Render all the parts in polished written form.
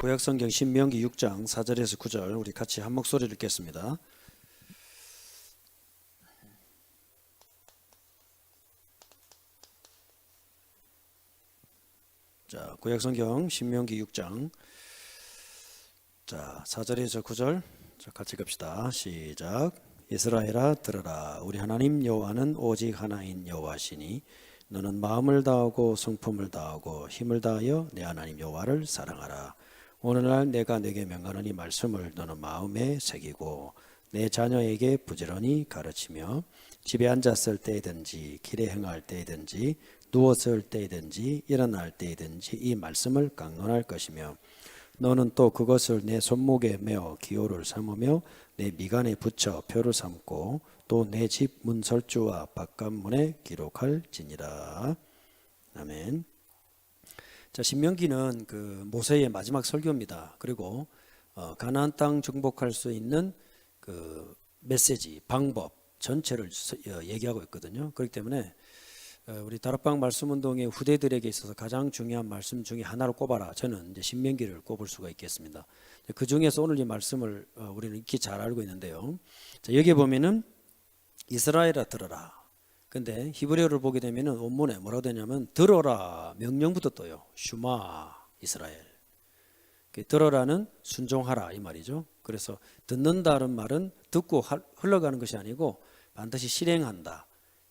구약성경 신명기 6장 4절에서 9절 우리 같이 한 목소리를 읽겠습니다. 자, 구약성경 신명기 6장 4절에서 9절 같이 갑시다. 시작. 이스라엘아 들으라. 우리 하나님 여호와는 오직 하나인 여호와시니 너는 마음을 다하고 성품을 다하고 힘을 다하여 내 하나님 여호와를 사랑하라. 오늘날 내가 내게 명하는 이 말씀을 너는 마음에 새기고 내 자녀에게 부지런히 가르치며 집에 앉았을 때든지 길에 행할 때든지 누웠을 때든지 일어날 때든지 이 말씀을 강론할 것이며 너는 또 그것을 내 손목에 메어 기호를 삼으며 내 미간에 붙여 표를 삼고 또 내 집 문설주와 바깥문에 기록할지니라. 아멘. 자, 신명기는 그 모세의 마지막 설교입니다. 그리고 가나안 땅 정복할 수 있는 그 메시지, 방법 전체를 얘기하고 있거든요. 그렇기 때문에 우리 다락방 말씀운동의 후대들에게 있어서 가장 중요한 말씀 중에 하나를 꼽아라. 저는 이제 신명기를 꼽을 수가 있겠습니다. 그 중에서 오늘 이 말씀을 우리는 익히 잘 알고 있는데요. 자, 여기 보면은 이스라엘아 들어라. 근데 히브리어를 보게 되면은 원문에 뭐라고 되냐면 들어라 명령부터 떠요. 슈마 이스라엘. 들어라는 순종하라 이 말이죠. 그래서 듣는다는 말은 듣고 흘러가는 것이 아니고 반드시 실행한다,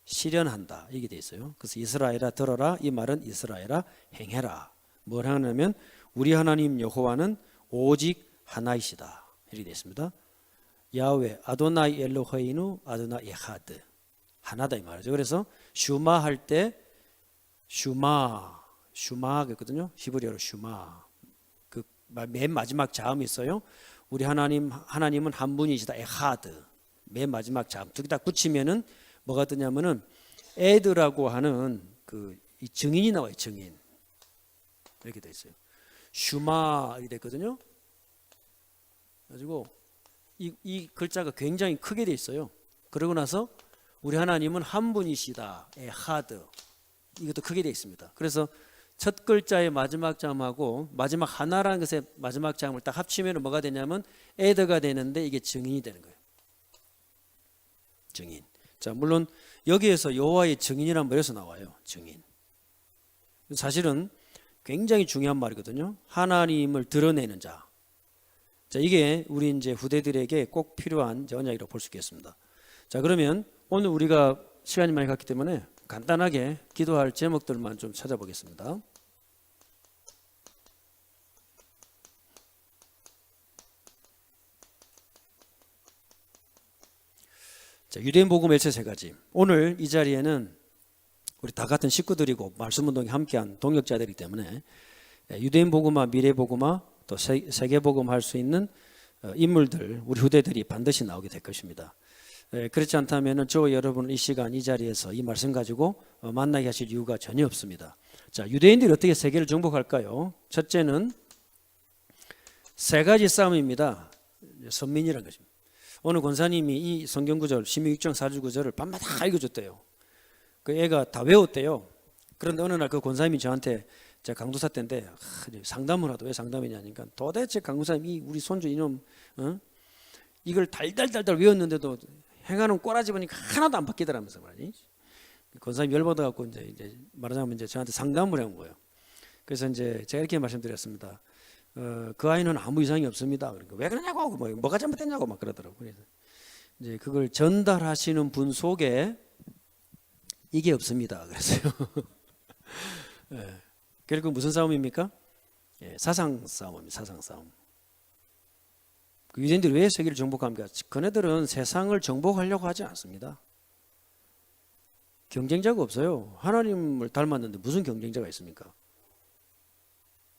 실현한다 이게 돼 있어요. 그래서 이스라엘아 들어라 이 말은 이스라엘아 행해라. 뭘 하냐면 우리 하나님 여호와는 오직 하나이시다 이렇게 되어 있습니다. 야훼 아도나이 엘로헤이누 아도나 에하드 하나다 이 말이죠. 그래서 슈마 할 때 슈마 그랬거든요. 히브리어로 슈마. 그 맨 마지막 자음이 있어요. 우리 하나님은 한 분이시다. 에하드. 맨 마지막 자음 두 개 다 붙이면은 뭐가 뜨냐면은 에드라고 하는 그 이 증인이 나와요. 증인. 이렇게 돼 있어요. 슈마 이렇게 됐거든요. 가지고 이 글자가 굉장히 크게 돼 있어요. 그러고 나서 우리 하나님은 한 분이시다. 에하드. 이것도 크게 되어 있습니다. 그래서 첫 글자의 마지막 자음하고 마지막 하나라는 것의 마지막 자음을 딱 합치면 뭐가 되냐면 에드가 되는데 이게 증인이 되는 거예요. 증인. 자, 물론 여기에서 여호와의 증인이란 말에서 나와요. 증인. 사실은 굉장히 중요한 말이거든요. 하나님을 드러내는 자. 자, 이게 우리 이제 후대들에게 꼭 필요한 언약이라고 볼 수 있겠습니다. 자, 그러면 오늘 우리가 시간이 많이 갔기 때문에 간단하게 기도할 제목들만 좀 찾아보겠습니다. 자, 유대인 복음 일체 세 가지. 오늘 이 자리에는 우리 다 같은 식구들이고 말씀운동에 함께한 동역자들이기 때문에 유대인 복음화, 미래 복음화, 또 세계 복음 할 수 있는 인물들, 우리 후대들이 반드시 나오게 될 것입니다. 그렇지 않다면 저 여러분 이 시간 이 자리에서 이 말씀 가지고 만나게 하실 이유가 전혀 없습니다. 자, 유대인들이 어떻게 세계를 정복할까요? 첫째는 세 가지 싸움입니다. 선민이라는 것입니다. 오늘 권사님이 이 성경구절 신명기 6장 4절 9절을 밤마다 다 읽어줬대요. 그 애가 다 외웠대요. 그런데 어느 날 그 권사님이 저한테 제가 강도사 때인데 상담을 하도 왜 상담이냐니까 도대체 강도사님이 우리 손주 이놈 이걸 달달달달 외웠는데도 행하는 꼬라지 보니까 하나도 안 바뀌더라면서 말이지. 권사님 열받아 갖고 이제 말하자면 이제 저한테 상담을 한 거예요. 그래서 이제 제가 이렇게 말씀드렸습니다. 그 아이는 아무 이상이 없습니다. 그러니까 왜 그러냐고 뭐가 잘못됐냐고 막 그러더라고요. 그래서 이제 그걸 전달하시는 분 속에 이게 없습니다. 그랬어요. 네. 결국 무슨 싸움입니까? 사상 싸움입니다. 사상 싸움. 그 유대인들이 왜 세계를 정복합니까? 그네들은 세상을 정복하려고 하지 않습니다. 경쟁자가 없어요. 하나님을 닮았는데 무슨 경쟁자가 있습니까?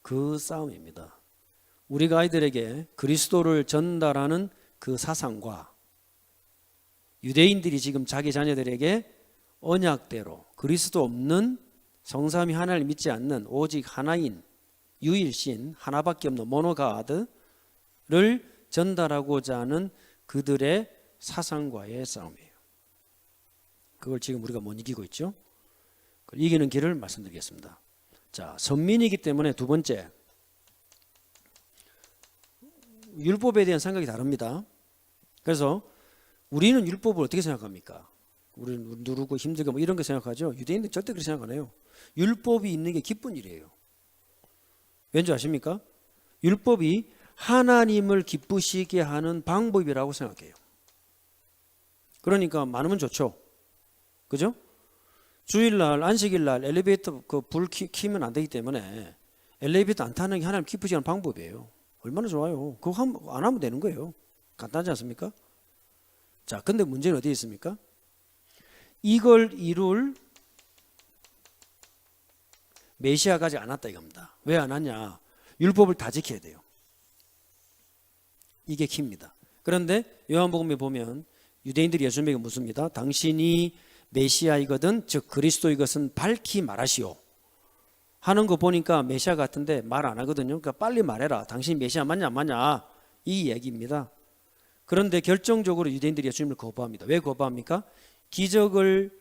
그 싸움입니다. 우리가 아이들에게 그리스도를 전달하는 그 사상과 유대인들이 지금 자기 자녀들에게 언약대로 그리스도 없는 성삼위 하나를 믿지 않는 오직 하나인 유일신 하나밖에 없는 모노가드를 전달하고자 하는 그들의 사상과의 싸움이에요. 그걸 지금 우리가 못 이기고 있죠. 이기는 길을 말씀드리겠습니다. 자, 선민이기 때문에 두 번째 율법에 대한 생각이 다릅니다. 그래서 우리는 율법을 어떻게 생각합니까? 우리는 누르고 힘들고 뭐 이런 거 생각하죠. 유대인들은 절대 그렇게 생각 안 해요. 율법이 있는 게 기쁜 일이에요. 왠지 아십니까? 율법이 하나님을 기쁘시게 하는 방법이라고 생각해요. 그러니까 많으면 좋죠. 그죠? 주일날, 안식일날 엘리베이터 그 불 키면 안 되기 때문에 엘리베이터 안 타는 게 하나님 기쁘시게 하는 방법이에요. 얼마나 좋아요. 그거 안 하면 되는 거예요. 간단하지 않습니까? 자, 근데 문제는 어디에 있습니까? 이걸 이룰 메시아가 아직 안 왔다 이겁니다. 왜 안 왔냐? 율법을 다 지켜야 돼요. 이게 키입니다. 그런데 요한복음에 보면 유대인들이 예수님에게 묻습니다. 당신이 메시아이거든 즉 그리스도이것은 밝히 말하시오 하는 거 보니까 메시아 같은데 말 안 하거든요. 그러니까 빨리 말해라. 당신 메시아 맞냐 안 맞냐 이 얘기입니다. 그런데 결정적으로 유대인들이 예수님을 거부합니다. 왜 거부합니까? 기적을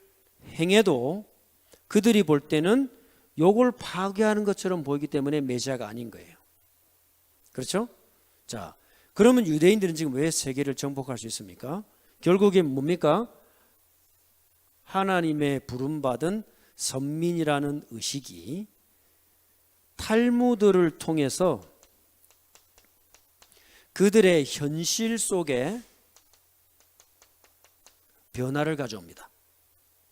행해도 그들이 볼 때는 요걸 파괴하는 것처럼 보이기 때문에 메시아가 아닌 거예요. 그렇죠? 자, 그러면 유대인들은 지금 왜 세계를 정복할 수 있습니까? 결국엔 뭡니까? 하나님의 부름받은 선민이라는 의식이 탈무드를 통해서 그들의 현실 속에 변화를 가져옵니다.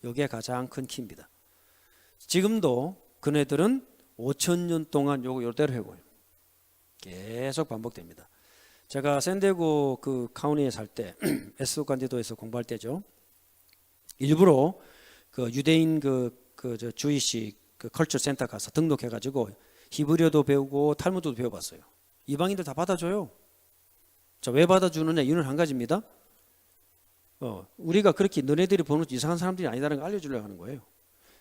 이게 가장 큰 키입니다. 지금도 그네들은 5,000년 동안 요대로 해고요. 계속 반복됩니다. 제가 샌디에고 그 카운티에 살 때 에스간디도에서 공부할 때죠. 일부러 그 유대인 저 주이시 그 컬처 센터 가서 등록해가지고 히브리어도 배우고 탈무드도 배워봤어요. 이방인들 다 받아줘요. 자, 왜 받아주느냐 이유는 한 가지입니다. 우리가 그렇게 너네들이 보는 이상한 사람들이 아니다는 걸 알려주려고 하는 거예요.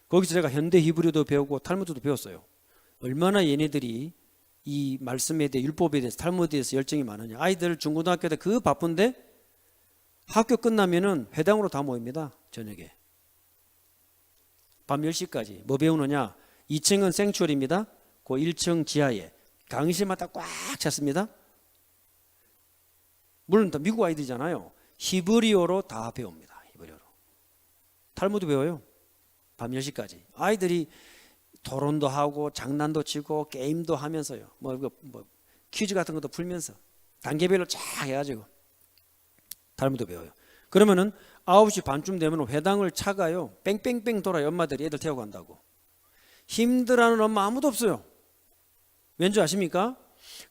거기서 제가 현대 히브리어도 배우고 탈무드도 배웠어요. 얼마나 얘네들이 이 말씀에 대해 율법에 대해서 탈무드에 대해서 열정이 많으냐. 아이들 중고등학교 때 그 바쁜데 학교 끝나면은 회당으로 다 모입니다. 저녁에 밤 10시까지 뭐 배우느냐. 2층은 생추얼입니다. 그 1층 지하에 강의실마다 꽉 찼습니다. 물론 다 미국 아이들이잖아요. 히브리어로 다 배웁니다. 히브리어로 탈무드 배워요. 밤 10시까지 아이들이 토론도 하고 장난도 치고 게임도 하면서요. 뭐 퀴즈 같은 것도 풀면서 단계별로 쫙 해가지고 탈무드 배워요. 그러면은 9시 반쯤 되면 회당을 차가요. 뺑뺑뺑 돌아요. 엄마들이 애들 태우고 간다고. 힘들어하는 엄마 아무도 없어요. 왠지 아십니까?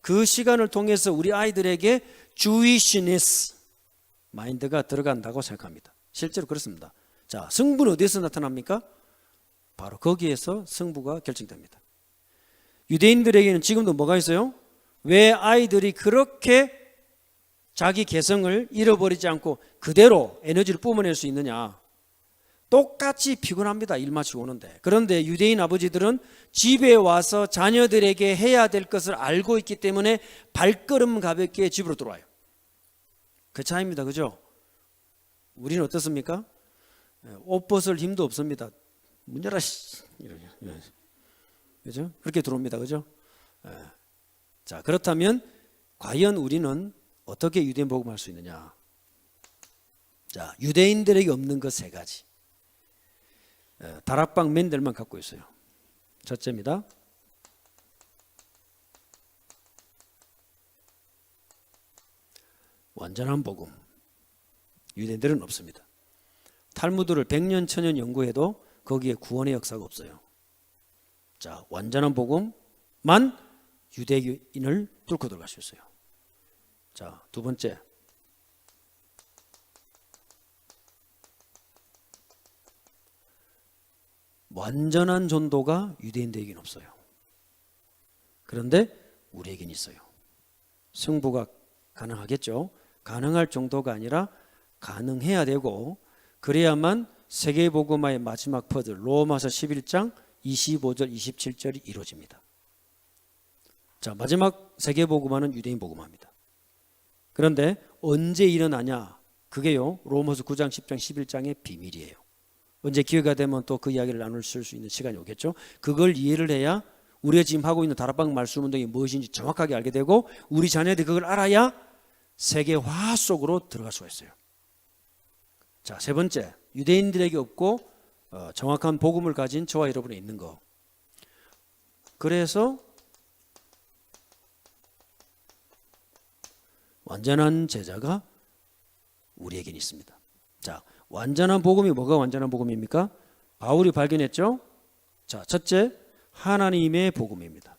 그 시간을 통해서 우리 아이들에게 주이시니스 마인드가 들어간다고 생각합니다. 실제로 그렇습니다. 자, 승부는 어디에서 나타납니까? 바로 거기에서 승부가 결정됩니다. 유대인들에게는 지금도 뭐가 있어요? 왜 아이들이 그렇게 자기 개성을 잃어버리지 않고 그대로 에너지를 뿜어낼 수 있느냐? 똑같이 피곤합니다. 일 마치고 오는데. 그런데 유대인 아버지들은 집에 와서 자녀들에게 해야 될 것을 알고 있기 때문에 발걸음 가볍게 집으로 들어와요. 그 차이입니다. 그죠? 우리는 어떻습니까? 옷 벗을 힘도 없습니다. 문 열어. 그죠? 그렇게 들어옵니다. 그죠? 자, 그렇다면 과연 우리는 어떻게 유대인 복음할 수 있느냐? 자, 유대인들에게 없는 것 세 가지. 다락방 맨들만 갖고 있어요. 첫째입니다. 완전한 복음. 유대인들은 없습니다. 탈무드를 100년, 1000년 연구해도 거기에 구원의 역사가 없어요. 자, 완전한 복음만 유대인을 뚫고 들어갈 수 있어요. 자, 두 번째. 완전한 전도가 유대인들에게는 없어요. 그런데 우리에게는 있어요. 승부가 가능하겠죠. 가능할 정도가 아니라 가능해야 되고 그래야만 세계복음화의 마지막 퍼즐 로마서 11장 25절 27절이 이루어집니다. 자, 마지막 세계복음화는 유대인 복음화입니다. 그런데 언제 일어나냐? 그게요 로마서 9장 10장 11장의 비밀이에요. 언제 기회가 되면 또 그 이야기를 나눌 수 있는 시간이 오겠죠. 그걸 이해를 해야 우리가 지금 하고 있는 다락방 말씀 운동이 무엇인지 정확하게 알게 되고 우리 자녀들이 그걸 알아야 세계화 속으로 들어갈 수가 있어요. 자, 세 번째, 유대인들에게 없고 정확한 복음을 가진 저와 여러분이 있는 거. 그래서 완전한 제자가 우리에겐 있습니다. 자, 완전한 복음이 뭐가 완전한 복음입니까? 바울이 발견했죠? 자, 첫째, 하나님의 복음입니다.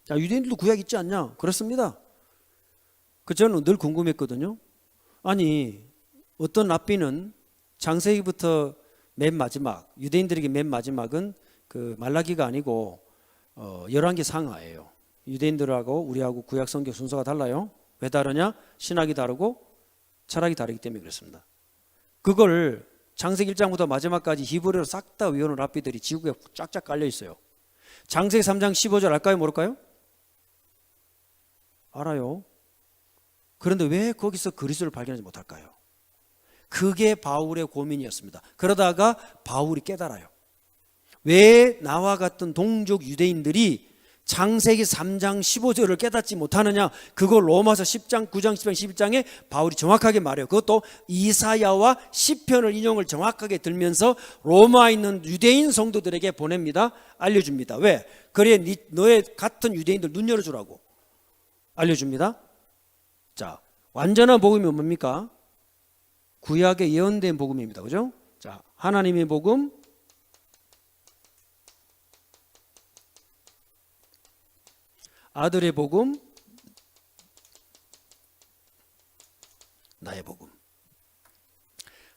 자, 유대인들도 구약 있지 않냐? 그렇습니다. 저는 늘 궁금했거든요. 아니, 어떤 랍비는 창세기부터 맨 마지막, 유대인들에게 맨 마지막은 그 말라기가 아니고 11개 상하예요. 유대인들하고 우리하고 구약 성경 순서가 달라요. 왜 다르냐? 신학이 다르고 철학이 다르기 때문에 그렇습니다. 그걸 창세기 1장부터 마지막까지 히브리어로 싹 다 외우는 랍비들이 지구에 쫙쫙 깔려 있어요. 창세기 3장 15절 알까요? 모를까요? 알아요. 그런데 왜 거기서 그리스도를 발견하지 못할까요? 그게 바울의 고민이었습니다. 그러다가 바울이 깨달아요. 왜 나와 같은 동족 유대인들이 창세기 3장 15절을 깨닫지 못하느냐? 그걸 로마서 10장, 9장, 10장, 11장에 바울이 정확하게 말해요. 그것도 이사야와 시편을 인용을 정확하게 들면서 로마에 있는 유대인 성도들에게 보냅니다. 알려줍니다. 왜? 그래 너의 같은 유대인들 눈 열어주라고 알려줍니다. 자, 완전한 복음이 뭡니까? 구약에 예언된 복음입니다. 그죠? 자, 하나님의 복음, 아들의 복음, 나의 복음.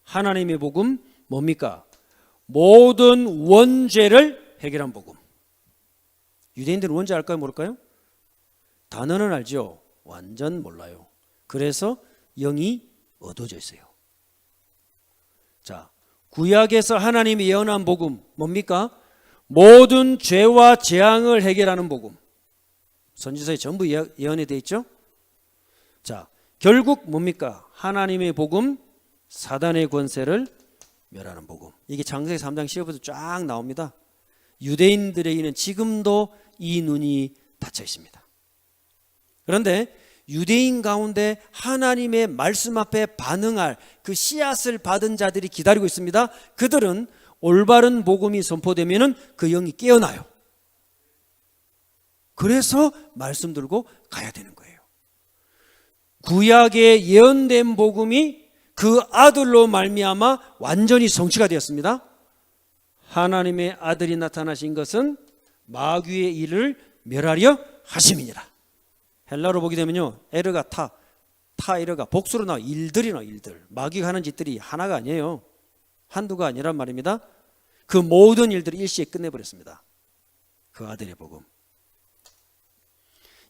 하나님의 복음 뭡니까? 모든 원죄를 해결한 복음. 유대인들은 원죄 알까요? 모를까요? 단어는 알죠. 완전 몰라요. 그래서 영이 어두워져 있어요. 자, 구약에서 하나님이 예언한 복음 뭡니까? 모든 죄와 재앙을 해결하는 복음. 선지서에 전부 예언이 되어 있죠. 자, 결국 뭡니까? 하나님의 복음, 사단의 권세를 멸하는 복음. 이게 창세기 3장 15절부터 쫙 나옵니다. 유대인들에게는 지금도 이 눈이 닫혀 있습니다. 그런데 유대인 가운데 하나님의 말씀 앞에 반응할 그 씨앗을 받은 자들이 기다리고 있습니다. 그들은 올바른 복음이 선포되면은 그 영이 깨어나요. 그래서 말씀 들고 가야 되는 거예요. 구약에 예언된 복음이 그 아들로 말미암아 완전히 성취가 되었습니다. 하나님의 아들이 나타나신 것은 마귀의 일을 멸하려 하심이니라. 헬라로 보게 되면요, 에르가 타에르가 복수로 나와 일들이 나와. 일들. 마귀가 하는 짓들이 하나가 아니에요. 한두가 아니란 말입니다. 그 모든 일들을 일시에 끝내버렸습니다. 그 아들의 복음.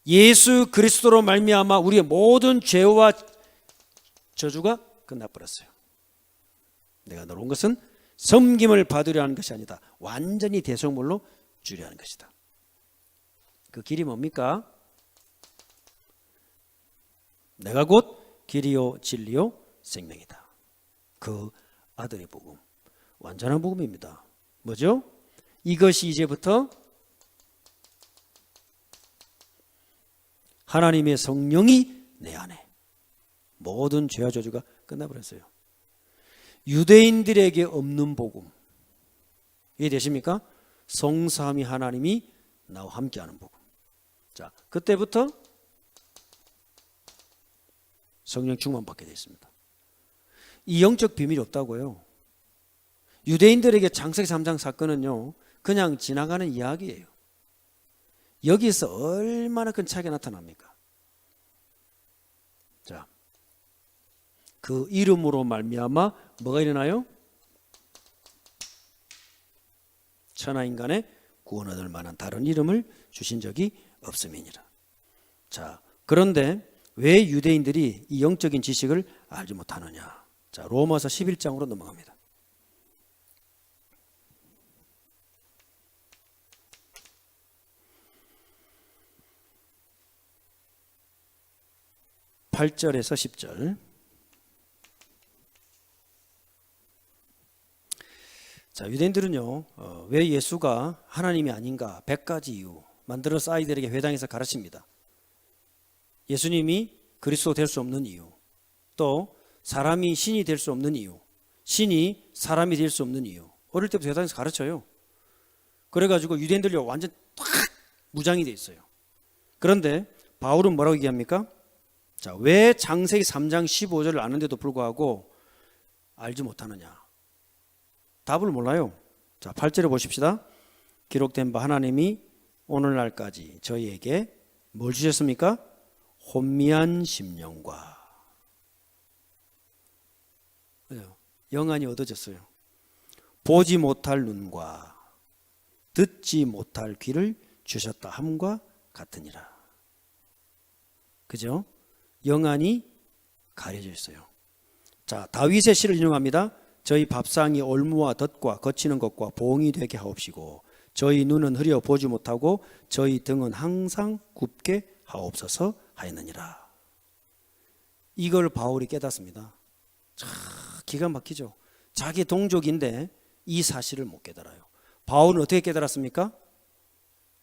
예수 그리스도로 말미암아 우리의 모든 죄와 저주가 끝나버렸어요. 내가 너로 온 것은 섬김을 받으려 하는 것이 아니다. 완전히 대속물로 주려 하는 것이다. 그 길이 뭡니까? 내가 곧 길이요 진리요 생명이다. 그 아들의 복음, 완전한 복음입니다. 뭐죠? 이것이 이제부터 하나님의 성령이 내 안에, 모든 죄와 저주가 끝나버렸어요. 유대인들에게 없는 복음, 이해되십니까? 성삼위 하나님이 나와 함께하는 복음. 자, 그때부터 성령 충만 받게 되어 있습니다. 이 영적 비밀이 없다고요. 유대인들에게 창세기 3장 사건은요, 그냥 지나가는 이야기예요. 여기서 얼마나 큰 차이가 나타납니까? 자, 그 이름으로 말미암아 뭐가 일어나요? 천하 인간의 구원 얻을 만한 다른 이름을 주신 적이 없음이니라. 자, 그런데 왜 유대인들이 이 영적인 지식을 알지 못하느냐? 자, 로마서 11장으로 넘어갑니다. (8절에서) (10절) 자, 유대인들은요, 왜 예수가 하나님이 아닌가 100가지 이유 만들어서 아이들에게 회당에서 가르칩니다. 예수님이 그리스도 될 수 없는 이유, 또 사람이 신이 될 수 없는 이유, 신이 사람이 될 수 없는 이유, 어릴 때부터 회당에서 가르쳐요. 그래가지고 유대인들이 완전 딱 무장이 돼 있어요. 그런데 바울은 뭐라고 얘기합니까? 자, 왜 창세기 3장 15절을 아는데도 불구하고 알지 못하느냐? 답을 몰라요. 자, 8절에 보십시다. 기록된 바 하나님이 오늘날까지 저희에게 뭘 주셨습니까? 혼미한 심령과 영안이 얻어졌어요. 보지 못할 눈과 듣지 못할 귀를 주셨다 함과 같으니라. 그죠? 영안이 가려져 있어요. 자, 다윗의 시를 인용합니다. 저희 밥상이 올무와 덫과 거치는 것과 봉이 되게 하옵시고 저희 눈은 흐려 보지 못하고 저희 등은 항상 굽게 하옵소서 하였느니라. 이걸 바울이 깨닫습니다. 참 기가 막히죠. 자기 동족인데 이 사실을 못 깨달아요. 바울은 어떻게 깨달았습니까?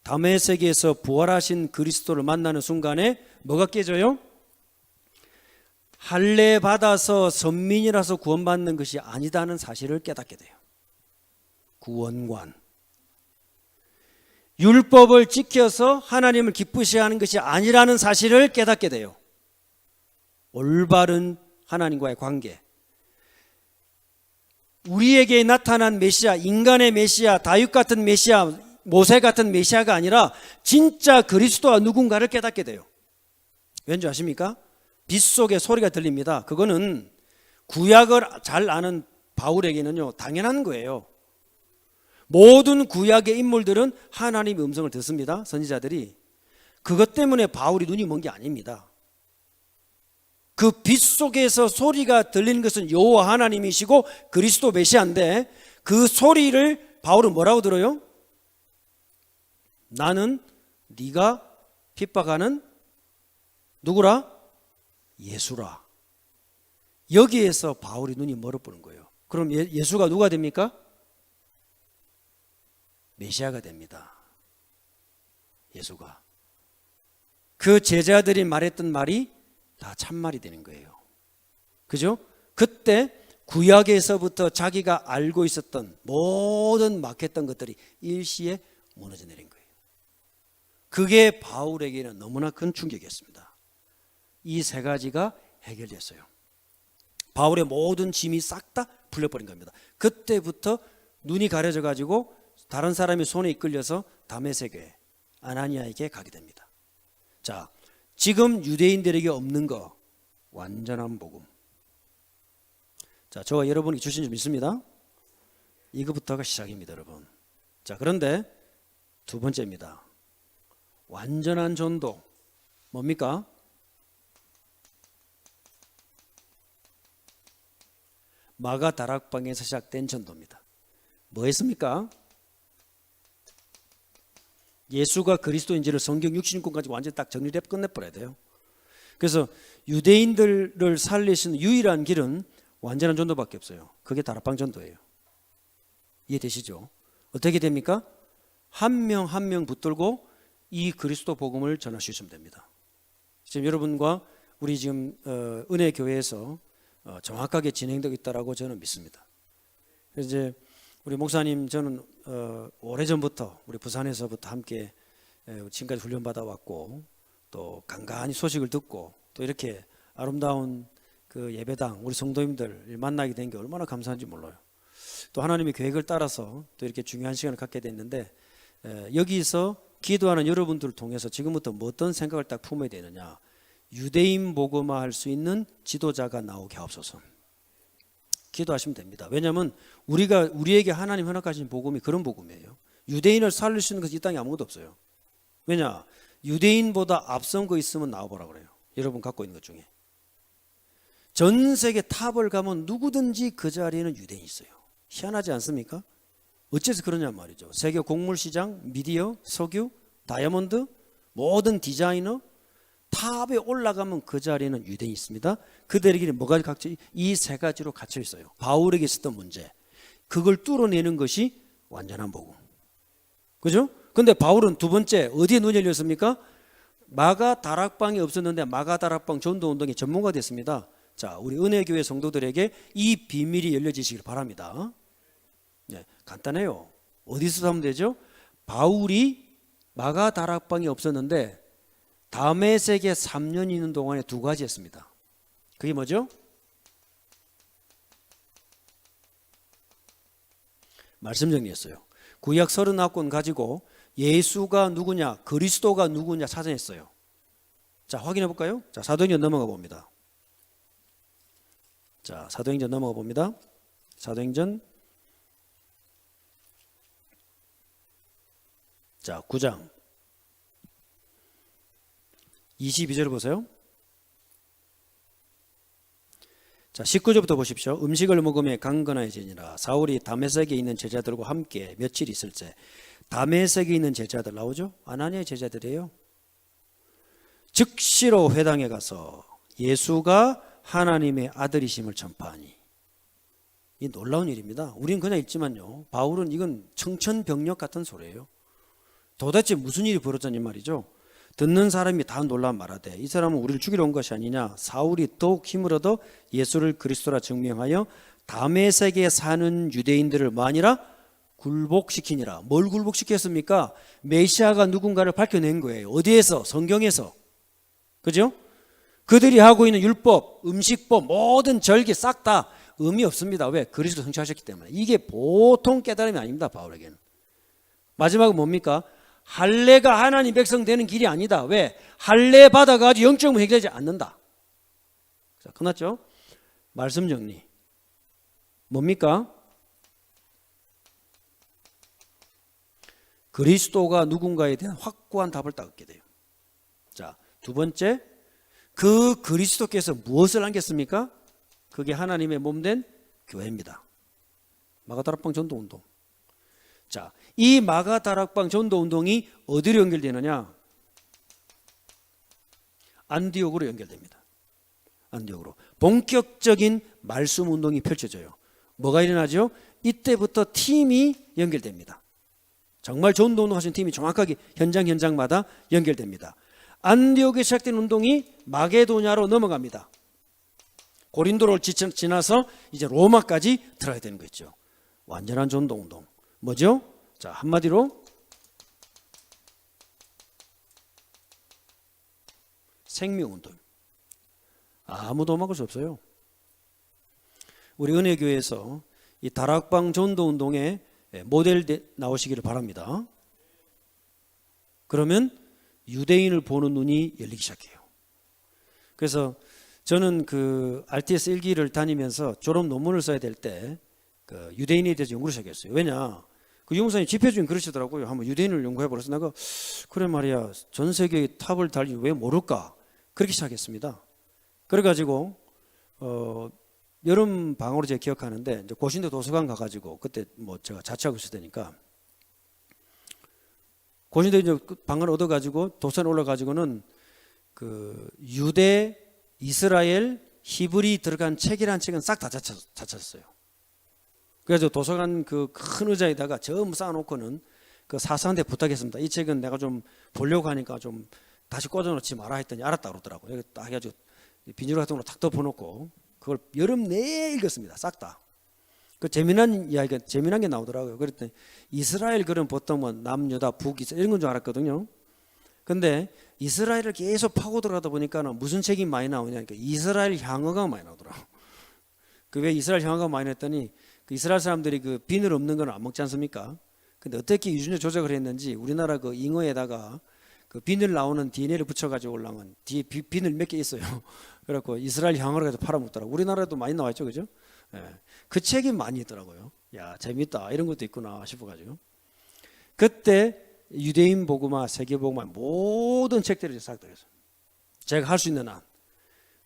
다메섹에서 부활하신 그리스도를 만나는 순간에 뭐가 깨져요? 할례 받아서 선민이라서 구원받는 것이 아니다는 사실을 깨닫게 돼요. 구원관. 율법을 지켜서 하나님을 기쁘시게 하는 것이 아니라는 사실을 깨닫게 돼요. 올바른 하나님과의 관계. 우리에게 나타난 메시아, 인간의 메시아, 다윗 같은 메시아, 모세 같은 메시아가 아니라 진짜 그리스도와 누군가를 깨닫게 돼요. 왠지 아십니까? 빗속에 소리가 들립니다. 그거는 구약을 잘 아는 바울에게는요 당연한 거예요. 모든 구약의 인물들은 하나님의 음성을 듣습니다. 선지자들이. 그것 때문에 바울이 눈이 먼 게 아닙니다. 그 빗속에서 소리가 들리는 것은 여호와 하나님이시고 그리스도 메시아인데 그 소리를 바울은 뭐라고 들어요? 나는 네가 핍박하는 누구라? 예수라. 여기에서 바울이 눈이 멀어보는 거예요. 그럼 예수가 누가 됩니까? 메시아가 됩니다. 예수가. 그 제자들이 말했던 말이 다 참말이 되는 거예요. 그죠? 그때 구약에서부터 자기가 알고 있었던 모든 막혔던 것들이 일시에 무너져 내린 거예요. 그게 바울에게는 너무나 큰 충격이었습니다. 이 세 가지가 해결됐어요. 바울의 모든 짐이 싹 다 풀려버린 겁니다. 그때부터 눈이 가려져 가지고 다른 사람의 손에 이끌려서 다메섹에 아나니아에게 가게 됩니다. 자, 지금 유대인들에게 없는 거 완전한 복음. 자, 저와 여러분이 주신 줄 믿습니다. 이거부터가 시작입니다, 여러분. 자, 그런데 두 번째입니다. 완전한 전도 뭡니까? 마가 다락방에서 시작된 전도입니다. 뭐 했습니까? 예수가 그리스도인지를 성경 66권까지 완전히 딱 정리를 끝내버려야 돼요. 그래서 유대인들을 살리시는 유일한 길은 완전한 전도밖에 없어요. 그게 다락방 전도예요. 이해되시죠? 어떻게 됩니까? 한 명 한 명 붙들고 이 그리스도 복음을 전할 수 있으면 됩니다. 지금 여러분과 우리 지금 은혜 교회에서 정확하게 진행되고 있다라고 저는 믿습니다. 그래서 이제 우리 목사님 저는 오래전부터 우리 부산에서부터 함께 지금까지 훈련받아 왔고 또 간간히 소식을 듣고 또 이렇게 아름다운 그 예배당 우리 성도님들 만나게 된 게 얼마나 감사한지 몰라요. 또 하나님의 계획을 따라서 또 이렇게 중요한 시간을 갖게 됐는데 여기서 기도하는 여러분들을 통해서 지금부터 뭐 어떤 생각을 딱 품어야 되느냐. 유대인 복음화할 수 있는 지도자가 나오게 하옵소서. 기도하시면 됩니다. 왜냐하면 우리에게 하나님 허락하신 복음이 그런 복음이에요. 유대인을 살릴 수 있는 것이 이 땅에 아무것도 없어요. 왜냐? 유대인보다 앞선 거 있으면 나와보라 그래요. 여러분 갖고 있는 것 중에. 전 세계 탑을 가면 누구든지 그 자리에는 유대인이 있어요. 희한하지 않습니까? 어째서 그러냐 말이죠. 세계 곡물시장, 미디어, 석유, 다이아몬드, 모든 디자이너 탑에 올라가면 그 자리에는 유대인이 있습니다. 그들에게는 뭐가 각져? 이 세 가지로 갇혀 있어요. 바울에게 있었던 문제. 그걸 뚫어내는 것이 완전한 복음. 그죠? 근데 바울은 두 번째 어디에 눈이 열렸습니까? 마가 다락방이 없었는데 마가 다락방 전도 운동의 전문가 됐습니다. 자, 우리 은혜교회 성도들에게 이 비밀이 열려지시길 바랍니다. 네, 간단해요. 어디서 하면 되죠? 바울이 마가 다락방이 없었는데 다메섹에 3년 있는 동안에 두 가지 했습니다. 그게 뭐죠? 말씀 정리했어요. 구약 39권 가지고 예수가 누구냐, 그리스도가 누구냐 찾아냈어요. 자, 확인해 볼까요? 자, 사도행전 넘어가 봅니다. 자, 사도행전 넘어가 봅니다. 사도행전 자, 9장 22절 보세요. 자, 19절부터 보십시오. 음식을 먹으며 강건해지니라. 사울이 다메섹에 있는 제자들과 함께 며칠 있을때, 다메섹에 있는 제자들 나오죠? 아나니아의 제자들이에요. 즉시로 회당에 가서 예수가 하나님의 아들이심을 전파하니. 이 놀라운 일입니다. 우리는 그냥 읽지만요, 바울은 이건 청천벽력 같은 소리예요. 도대체 무슨 일이 벌어졌니 말이죠. 듣는 사람이 다 놀라 말하되 이 사람은 우리를 죽이러 온 것이 아니냐. 사울이 더욱 힘을 얻어 예수를 그리스도라 증명하여 다메섹에 사는 유대인들을 뭐하니라? 굴복시키니라. 뭘 굴복시켰습니까? 메시아가 누군가를 밝혀낸 거예요. 어디에서? 성경에서. 그죠? 그들이 하고 있는 율법, 음식법, 모든 절기 싹 다 의미 없습니다. 왜? 그리스도 성취하셨기 때문에. 이게 보통 깨달음이 아닙니다. 바울에게는. 마지막은 뭡니까? 할례가 하나님 백성 되는 길이 아니다. 왜? 할례 받아가지고 영적으로 해결되지 않는다. 자, 끝났죠? 말씀 정리. 뭡니까? 그리스도가 누군가에 대한 확고한 답을 딱 얻게 돼요. 자, 두 번째, 그 그리스도께서 무엇을 안겼습니까? 그게 하나님의 몸된 교회입니다. 마가다락방 전도운동. 자, 이 마가다락방 전도운동이 어디로 연결되느냐? 안디옥으로 연결됩니다. 안디옥으로. 본격적인 말씀운동이 펼쳐져요. 뭐가 일어나죠? 이때부터 팀이 연결됩니다. 정말 전도운동 하신 팀이 정확하게 현장마다 연결됩니다. 안디옥에 시작된 운동이 마게도냐로 넘어갑니다. 고린도를 지나서 이제 로마까지 들어야 되는 거죠. 완전한 전도운동. 뭐죠? 자, 한마디로 생명운동. 아무도 막을 수 없어요. 우리 은혜교회에서 이 다락방 전도운동에 모델 나오시기를 바랍니다. 그러면 유대인을 보는 눈이 열리기 시작해요. 그래서 저는 그 RTS 1기를 다니면서 졸업 논문을 써야 될 때 그 유대인에 대해서 연구를 시작했어요. 왜냐? 그 유목사님 집회 중에 그러시더라고요. 한번 유대인을 연구해버려서 내가 그래 말이야, 전 세계의 탑을 달리 왜 모를까? 그렇게 시작했습니다. 그래가지고 여름 방으로 제가 기억하는데 이제 고신도 도서관 가가지고 그때 뭐 제가 자취하고 있을 때니까 고신도 이제 방을 얻어가지고 도서관 올라가지고는 그 유대, 이스라엘, 히브리 들어간 책이라는 책은 싹 다 자쳤어요. 그래서 도서관 그 큰 의자에다가 전부 쌓아놓고는 그 사사한테 부탁했습니다. 이 책은 내가 좀 보려고 하니까 좀 다시 꽂아놓지 마라 했더니 알았다 그러더라고요. 여기 딱 해가지고 비닐 같은 걸로 탁 덮어놓고 그걸 여름 내내 읽었습니다. 싹 다. 그 재미난 이야기가, 재미난 게 나오더라고요. 그랬더니 이스라엘 글은 보통 뭐 남유다, 북이스라엘 이런 건 줄 알았거든요. 근데 이스라엘을 계속 파고 들어가다 보니까는 무슨 책이 많이 나오냐니까 이스라엘 향어가 많이 나오더라고요. 그 왜 이스라엘 향어가 많이 했더니 그 이스라엘 사람들이 그 비늘 없는 건 안 먹지 않습니까? 근데 어떻게 유전자 조작을 했는지 우리나라 그 잉어에다가 그 비늘 나오는 DNA를 붙여가지고 올라오면 뒤에 비늘 몇 개 있어요. 그래갖고 이스라엘 향어를 가지고 팔아먹더라고요. 우리나라에도 많이 나와있죠, 그죠? 예. 그 책이 많이 있더라고요. 야, 재밌다. 이런 것도 있구나 싶어가지고. 그때 유대인 복음화, 세계 복음화 모든 책들이 시작됐어요. 제가 할 수 있는 한.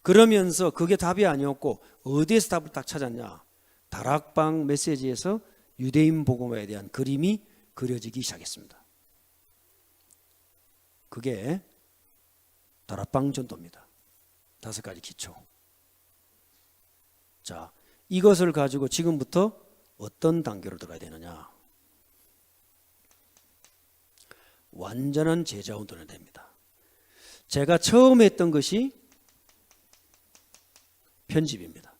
그러면서 그게 답이 아니었고 어디에서 답을 딱 찾았냐? 다락방 메시지에서 유대인 복음화에 대한 그림이 그려지기 시작했습니다. 그게 다락방 전도입니다. 5가지 기초. 자, 이것을 가지고 지금부터 어떤 단계로 들어가야 되느냐? 완전한 제자 운동이 됩니다. 제가 처음 했던 것이 편집입니다.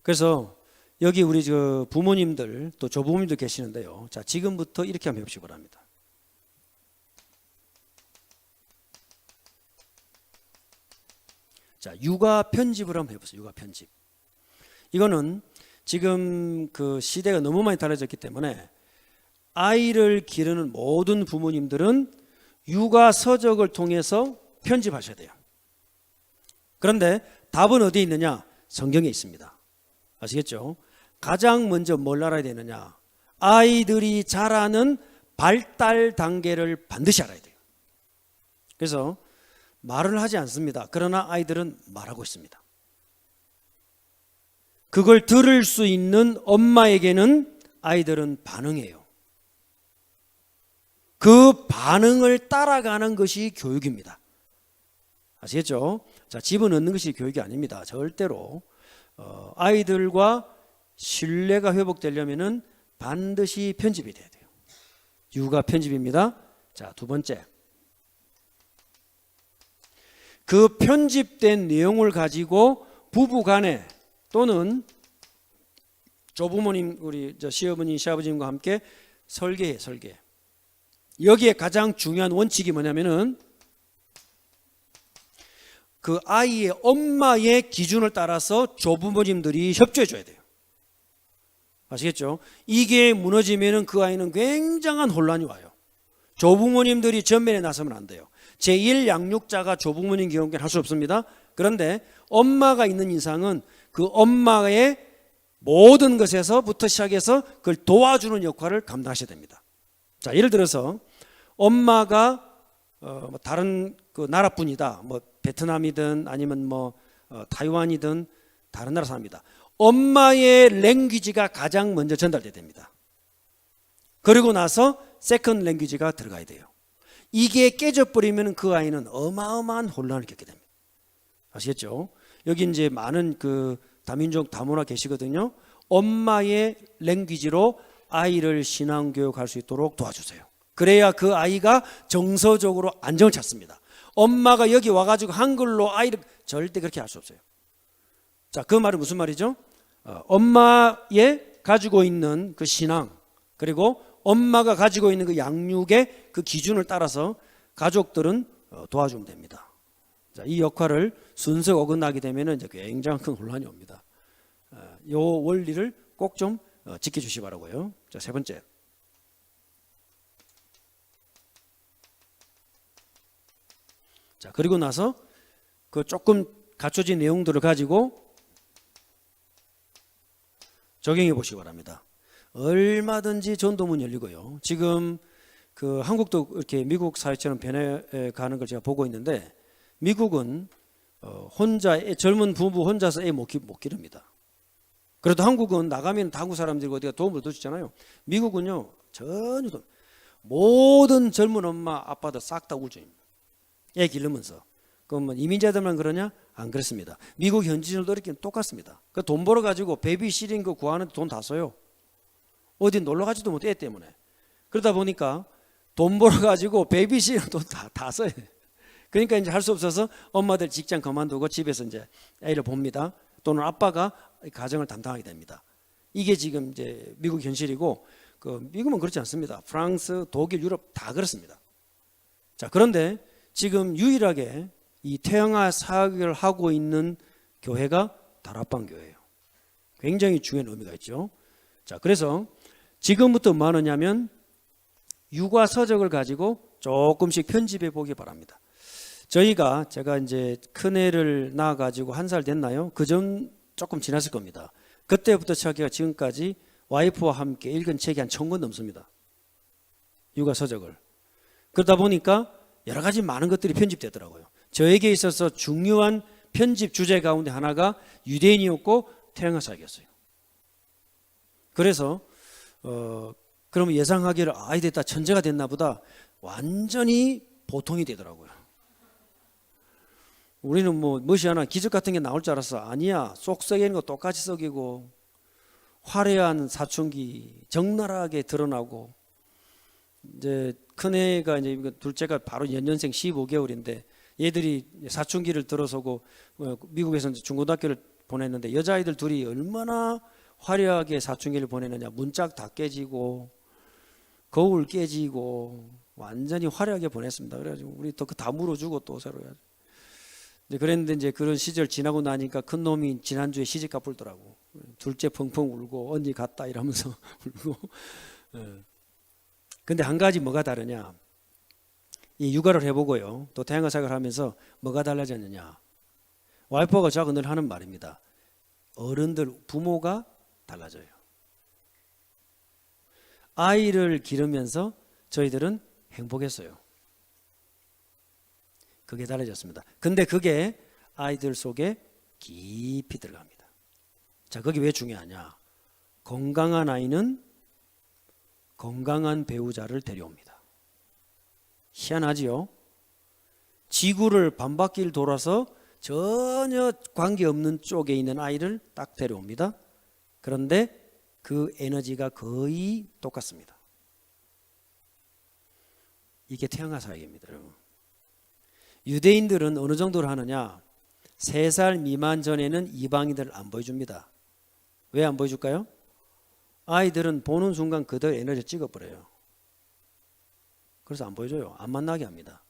그래서 여기 우리 저 부모님들 또 조부모님들 계시는데요. 자, 지금부터 이렇게 한번 해보시기 바랍니다. 자, 육아 편집을 한번 해보세요. 육아 편집. 이거는 지금 그 시대가 너무 많이 달라졌기 때문에 아이를 기르는 모든 부모님들은 육아 서적을 통해서 편집하셔야 돼요. 그런데 답은 어디에 있느냐? 성경에 있습니다. 아시겠죠? 가장 먼저 뭘 알아야 되느냐? 아이들이 자라는 발달 단계를 반드시 알아야 돼요. 그래서 말을 하지 않습니다. 그러나 아이들은 말하고 있습니다. 그걸 들을 수 있는 엄마에게는 아이들은 반응해요. 그 반응을 따라가는 것이 교육입니다. 아시겠죠? 자, 집어넣는 것이 교육이 아닙니다. 절대로 아이들과 신뢰가 회복되려면은 반드시 편집이 돼야 돼요. 육아 편집입니다. 자, 두 번째. 그 편집된 내용을 가지고 부부 간에 또는 조부모님, 우리 시어머니, 시아버님과 함께 설계. 여기에 가장 중요한 원칙이 뭐냐면은 그 아이의 엄마의 기준을 따라서 조부모님들이 협조해 줘야 돼요. 아시겠죠? 이게 무너지면은 그 아이는 굉장한 혼란이 와요. 조부모님들이 전면에 나서면 안 돼요. 제1 양육자가 조부모님 경우에는 할 수 없습니다. 그런데 엄마가 있는 이상은 그 엄마의 모든 것에서부터 시작해서 그걸 도와주는 역할을 감당하셔야 됩니다. 자, 예를 들어서 엄마가 다른 그 나라 분이다. 뭐 베트남이든 아니면 뭐 타이완이든 다른 나라 사람이다. 엄마의 랭귀지가 가장 먼저 전달돼야 됩니다. 그리고 나서 세컨드 랭귀지가 들어가야 돼요. 이게 깨져버리면 그 아이는 어마어마한 혼란을 겪게 됩니다. 아시겠죠? 여기 이제 많은 그 다민족 다문화 계시거든요. 엄마의 랭귀지로 아이를 신앙교육할 수 있도록 도와주세요. 그래야 그 아이가 정서적으로 안정을 찾습니다. 엄마가 여기 와가지고 한글로 아이를 절대 그렇게 할 수 없어요. 자, 그 말은 무슨 말이죠? 엄마의 가지고 있는 그 신앙, 그리고 엄마가 가지고 있는 그 양육의 그 기준을 따라서 가족들은 도와주면 됩니다. 자, 이 역할을 순서가 어긋나게 되면 이제 굉장히 큰 혼란이 옵니다. 이 원리를 꼭 좀 지켜주시기 바라고요. 자, 세 번째. 자, 그리고 나서 그 조금 갖춰진 내용들을 가지고 적용해 보시기 바랍니다. 얼마든지 전도문 열리고요. 지금 그 한국도 이렇게 미국 사회처럼 변해가는 걸 제가 보고 있는데, 미국은 혼자 젊은 부부 혼자서 애 못 기릅니다. 그래도 한국은 나가면 한국 사람들이 어디가 도움을 더 주잖아요. 미국은요 전혀 모든 젊은 엄마 아빠들 싹 다 울죠. 애 기르면서. 그럼 뭐 이민자들만 그러냐? 안 그렇습니다. 미국 현지인들도 이렇게 똑같습니다. 그 돈 벌어 가지고 베이비시팅 거 구하는데 돈 다 써요. 어디 놀러 가지도 못해 애 때문에. 그러다 보니까 돈 벌어 가지고 베이비시팅 돈 다 써요. 그러니까 이제 할 수 없어서 엄마들 직장 그만두고 집에서 이제 애를 봅니다. 또는 아빠가 가정을 담당하게 됩니다. 이게 지금 이제 미국 현실이고, 그 미국은 그렇지 않습니다. 프랑스, 독일, 유럽 다 그렇습니다. 자, 그런데 지금 유일하게 이 태영아 사역을 하고 있는 교회가 다락방 교회예요. 굉장히 중요한 의미가 있죠. 자, 그래서 지금부터 뭐 하느냐면 육아 서적을 가지고 조금씩 편집해 보기 바랍니다. 제가 이제 큰애를 낳아 가지고 1살 됐나요? 그 전 조금 지났을 겁니다. 그때부터 시작해서 지금까지 와이프와 함께 읽은 책이 한 1000권 넘습니다. 육아 서적을. 그러다 보니까 여러 가지 많은 것들이 편집되더라고요. 저에게 있어서 중요한 편집 주제 가운데 하나가 유대인이었고 태영아 사역이었어요. 그래서 그러면 예상하기를 이제 다 천재가 됐나 보다, 완전히 보통이 되더라고요. 우리는 뭐 무엇이 하나 기적 같은 게 나올 줄 알았어. 아니야. 쏙 썩이는 거 똑같이 썩이고 화려한 사춘기 적나라하게 드러나고, 이제 큰애가 이제 둘째가 바로 연년생 15개월인데 얘들이 사춘기를 들어서고 미국에서 중고등학교를 보냈는데 여자아이들 둘이 얼마나 화려하게 사춘기를 보내느냐. 문짝 다 깨지고 거울 깨지고 완전히 화려하게 보냈습니다. 그래가지고 우리 또 다 물어주고 또 새로 해야죠. 이제 그랬는데 이제 그런 시절 지나고 나니까 큰 놈이 지난주에 시집가 불더라고. 둘째 펑펑 울고 언니 갔다 이러면서 울고. 근데 한 가지 뭐가 다르냐, 이 육아를 해보고요 또 태양과 사역을 하면서 뭐가 달라졌느냐, 와이프가 저하고 늘 하는 말입니다. 어른들 부모가 달라져요. 아이를 기르면서 저희들은 행복했어요. 그게 달라졌습니다. 근데 그게 아이들 속에 깊이 들어갑니다. 자, 그게 왜 중요하냐, 건강한 아이는 건강한 배우자를 데려옵니다. 희한하지요? 지구를 반바퀴를 돌아서 전혀 관계없는 쪽에 있는 아이를 딱 데려옵니다. 그런데 그 에너지가 거의 똑같습니다. 이게 태양화 사역입니다, 여러분. 유대인들은 어느 정도로 하느냐, 3살 미만 전에는 이방인들을 안 보여줍니다. 왜 안 보여줄까요? 아이들은 보는 순간 그대로 에너지 찍어버려요. 그래서 안 보여줘요. 안 만나게 합니다.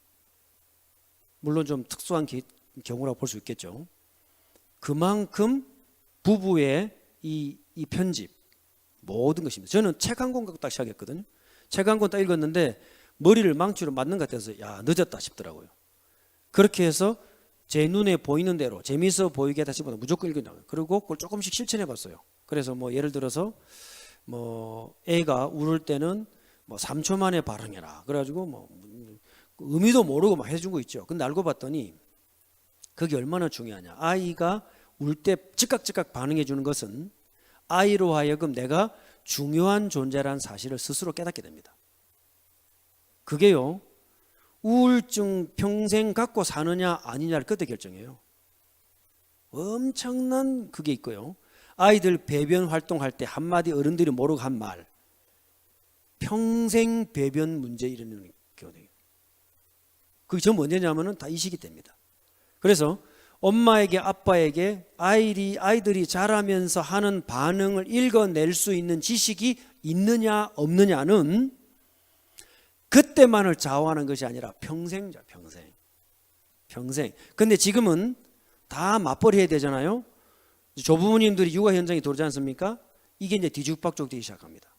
물론 좀 특수한 경우라고 볼 수 있겠죠. 그만큼 부부의 이 편집 모든 것입니다. 저는 책 한 권 갖고 딱 시작했거든요. 책 한 권 딱 읽었는데 머리를 망치로 맞는 것 같아서 야, 늦었다 싶더라고요. 그렇게 해서 제 눈에 보이는 대로 재미있어 보이게 하다 싶어서 무조건 읽는다고요. 그리고 그걸 조금씩 실천해 봤어요. 그래서 뭐 예를 들어서 뭐 애가 울을 때는 뭐 3초 만에 발흥해라. 그래가지고 뭐 의미도 모르고 막 해준 거 있죠. 근데 알고 봤더니 그게 얼마나 중요하냐. 아이가 울 때 즉각 반응해 주는 것은 아이로 하여금 내가 중요한 존재라는 사실을 스스로 깨닫게 됩니다. 그게요, 우울증 평생 갖고 사느냐 아니냐를 그때 결정해요. 엄청난 그게 있고요. 아이들 배변 활동할 때 한마디 어른들이 모르고 한 말, 평생 배변 문제 일어나는 경우예요. 그게 전부 언제냐면은 다 이 시기 때입니다. 그래서 엄마에게 아빠에게 아이들이 자라면서 하는 반응을 읽어낼 수 있는 지식이 있느냐 없느냐는 그때만을 좌우하는 것이 아니라 평생자, 평생. 근데 지금은 다 맞벌이 해야 되잖아요. 조부모님들이 육아 현장에 들어오지 않습니까? 이게 이제 뒤죽박죽 되기 시작합니다.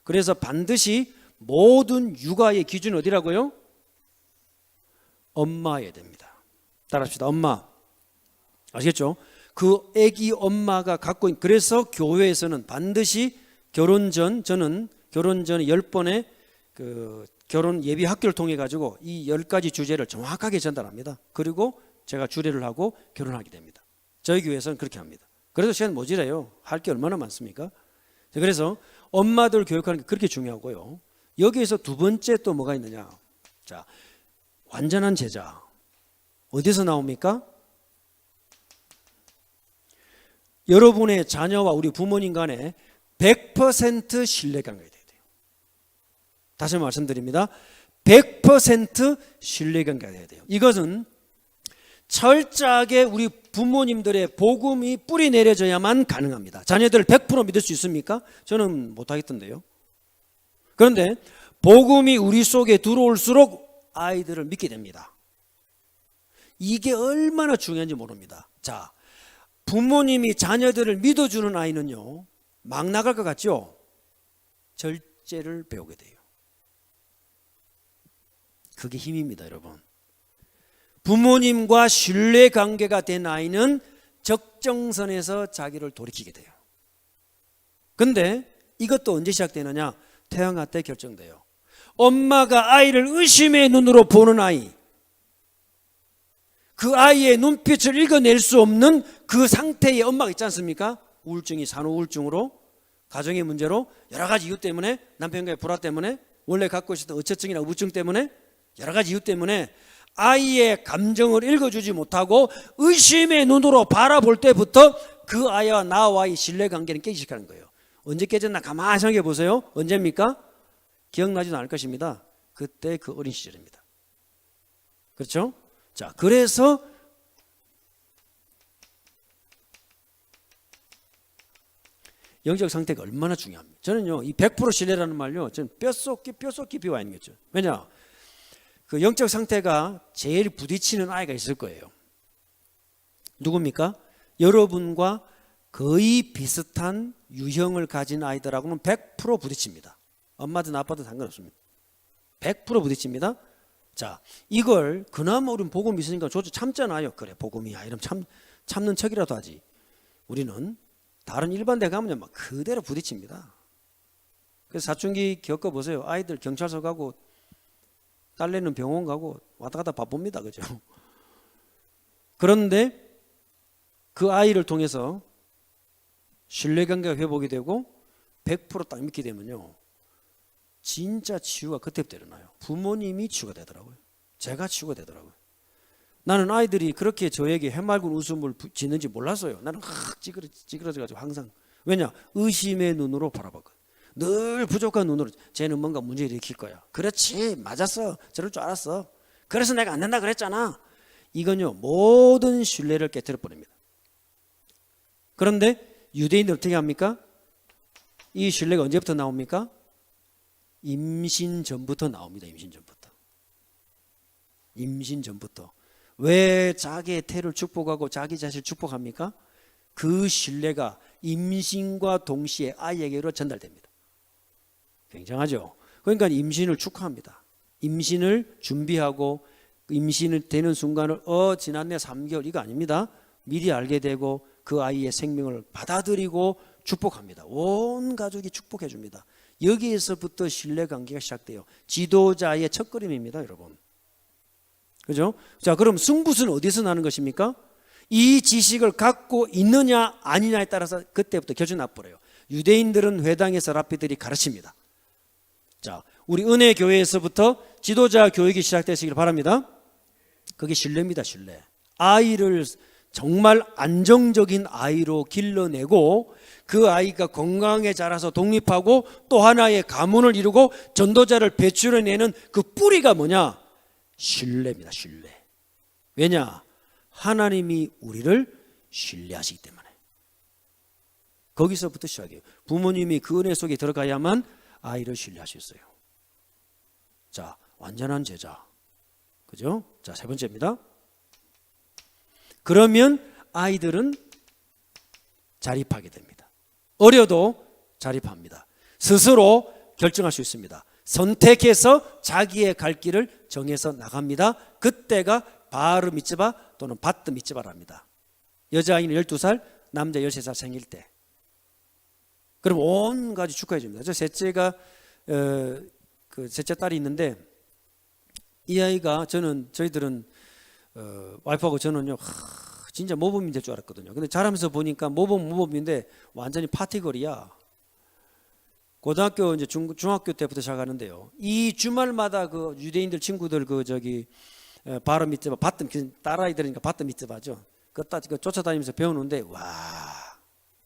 그래서 반드시 모든 육아의 기준은 어디라고요? 엄마여야 됩니다. 따라합시다. 엄마. 아시겠죠? 그 아기 엄마가 갖고 있는, 그래서 교회에서는 반드시 결혼 전, 저는 결혼 전에 10번의 그 결혼 예비 학교를 통해 가지고 이 10가지 주제를 정확하게 전달합니다. 그리고 제가 주례를 하고 결혼하게 됩니다. 저희 교회에서는 그렇게 합니다. 그래서 시간 모자라요. 할 게 얼마나 많습니까? 그래서 엄마들 교육하는 게 그렇게 중요하고요. 여기에서 두 번째 또 뭐가 있느냐. 자, 완전한 제자. 어디서 나옵니까? 여러분의 자녀와 우리 부모님 간에 100% 신뢰관계가 돼야 돼요. 다시 말씀드립니다. 100% 신뢰관계가 돼야 돼요. 이것은 철저하게 우리 부모님들의 복음이 뿌리 내려져야만 가능합니다. 자녀들을 100% 믿을 수 있습니까? 저는 못하겠던데요. 그런데 복음이 우리 속에 들어올수록 아이들을 믿게 됩니다. 이게 얼마나 중요한지 모릅니다. 자, 부모님이 자녀들을 믿어주는 아이는요, 막 나갈 것 같죠? 절제를 배우게 돼요. 그게 힘입니다, 여러분. 부모님과 신뢰관계가 된 아이는 적정선에서 자기를 돌이키게 돼요. 근데 이것도 언제 시작되느냐? 태양아 때 결정돼요. 엄마가 아이를 의심의 눈으로 보는 아이, 그 아이의 눈빛을 읽어낼 수 없는 그 상태의 엄마가 있지 않습니까? 우울증이 산후우울증으로, 가정의 문제로, 여러 가지 이유 때문에, 남편과의 불화 때문에, 원래 갖고 있었던 어체증이나 우울증 때문에, 여러 가지 이유 때문에 아이의 감정을 읽어주지 못하고 의심의 눈으로 바라볼 때부터 그 아이와 나와의 신뢰관계는 깨기 시작하는 거예요. 언제 깨졌나 가만히 생각해 보세요. 언제입니까? 기억나지도 않을 것입니다. 그때 그 어린 시절입니다. 그렇죠? 자, 그래서 영적 상태가 얼마나 중요합니다. 저는요, 이 100% 신뢰라는 말요, 저는 뼛속 깊이 와 있는 거죠. 왜냐? 그 영적 상태가 제일 부딪히는 아이가 있을 거예요. 누굽니까? 여러분과 거의 비슷한 유형을 가진 아이들하고는 100% 부딪힙니다. 엄마든 아빠든 상관없습니다. 100% 부딪힙니다. 자, 이걸 그나마 우리는 복음이 있으니까 조차 참잖아요. 그래, 복음이야. 이러면 참는 척이라도 하지. 우리는 다른 일반 데 가면 막 그대로 부딪힙니다. 그래서 사춘기 겪어보세요. 아이들 경찰서 가고 딸내는 병원 가고 왔다 갔다 바쁩니다. 그죠? 그런데 그 아이를 통해서 신뢰관계가 회복이 되고 100% 딱 믿게 되면요, 진짜 치유가 그때부터 일어나요. 부모님이 치유가 되더라고요. 제가 치유가 되더라고요. 나는 아이들이 그렇게 저에게 해맑은 웃음을 짓는지 몰랐어요. 나는 찌그러져가지고 항상. 왜냐? 의심의 눈으로 바라봤거든. 늘 부족한 눈으로 쟤는 뭔가 문제를 일으킬 거야. 그렇지, 맞았어. 저럴 줄 알았어. 그래서 내가 안 된다 그랬잖아. 이건요, 모든 신뢰를 깨뜨려 버립니다. 그런데 유대인들 어떻게 합니까? 이 신뢰가 언제부터 나옵니까? 임신 전부터 나옵니다. 임신 전부터. 왜 자기의 태를 축복하고 자기 자신을 축복합니까? 그 신뢰가 임신과 동시에 아이에게로 전달됩니다. 굉장하죠. 그러니까 임신을 축하합니다. 임신을 준비하고 임신을 되는 순간을 지났네 3개월 이거 아닙니다. 미리 알게 되고 그 아이의 생명을 받아들이고 축복합니다. 온 가족이 축복해 줍니다. 여기에서부터 신뢰관계가 시작돼요. 지도자의 첫걸음입니다, 여러분. 그죠? 자, 그럼 승부수는 어디서 나는 것입니까? 이 지식을 갖고 있느냐 아니냐에 따라서 그때부터 결정이 나버려요. 유대인들은 회당에서 랍비들이 가르칩니다. 자, 우리 은혜교회에서부터 지도자 교육이 시작되시길 바랍니다. 그게 신뢰입니다, 신뢰. 아이를 정말 안정적인 아이로 길러내고 그 아이가 건강하게 자라서 독립하고 또 하나의 가문을 이루고 전도자를 배출해내는 그 뿌리가 뭐냐? 신뢰입니다, 신뢰. 왜냐? 하나님이 우리를 신뢰하시기 때문에. 거기서부터 시작해요. 부모님이 그 은혜 속에 들어가야만 아이를 신뢰할 수 있어요. 자, 완전한 제자. 그죠? 자, 세 번째입니다. 그러면 아이들은 자립하게 됩니다. 어려도 자립합니다. 스스로 결정할 수 있습니다. 선택해서 자기의 갈 길을 정해서 나갑니다. 그때가 바르 미츠바 또는 바트 미츠바랍니다. 여자아이는 12살, 남자 13살 생일 때. 그럼 온 가지 축하해 줍니다. 저 셋째가 그 셋째 딸이 있는데 이 아이가 저희들은 와이프하고 저는요 진짜 모범이 될 줄 알았거든요. 근데 자라면서 보니까 모범인데 완전히 파티거리야. 고등학교 이제 중학교 때부터 시작하는데요. 이 주말마다 그 유대인들 친구들 바르 미츠바 바트 딸아이들이니까 바트 미츠바죠. 그 쫓아다니면서 배우는데 와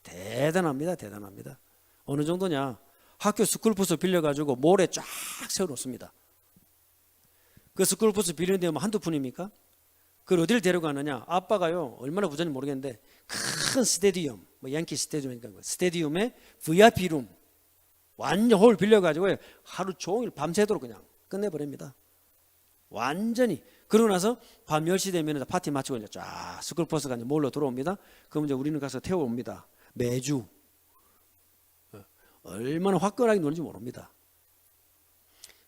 대단합니다. 어느 정도냐? 학교 스쿨버스 빌려가지고 모래 쫙 세워놓습니다. 그 스쿨버스 빌리는 데면 한두 푼입니까? 그걸 어디를 데려가느냐? 아빠가요 얼마나 부자인지 모르겠는데 큰 스테디움, 양키 스테디움이니까 스테디움에 VIP룸 완전 홀 빌려가지고 하루 종일 밤새도록 그냥 끝내버립니다. 완전히. 그러고 나서 밤 10시 되면 파티 마치고 이제 쫙 스쿨버스가 이제 몰러 들어옵니다. 그럼 이제 우리는 가서 태워옵니다. 매주. 얼마나 화끈하게 노는지 모릅니다.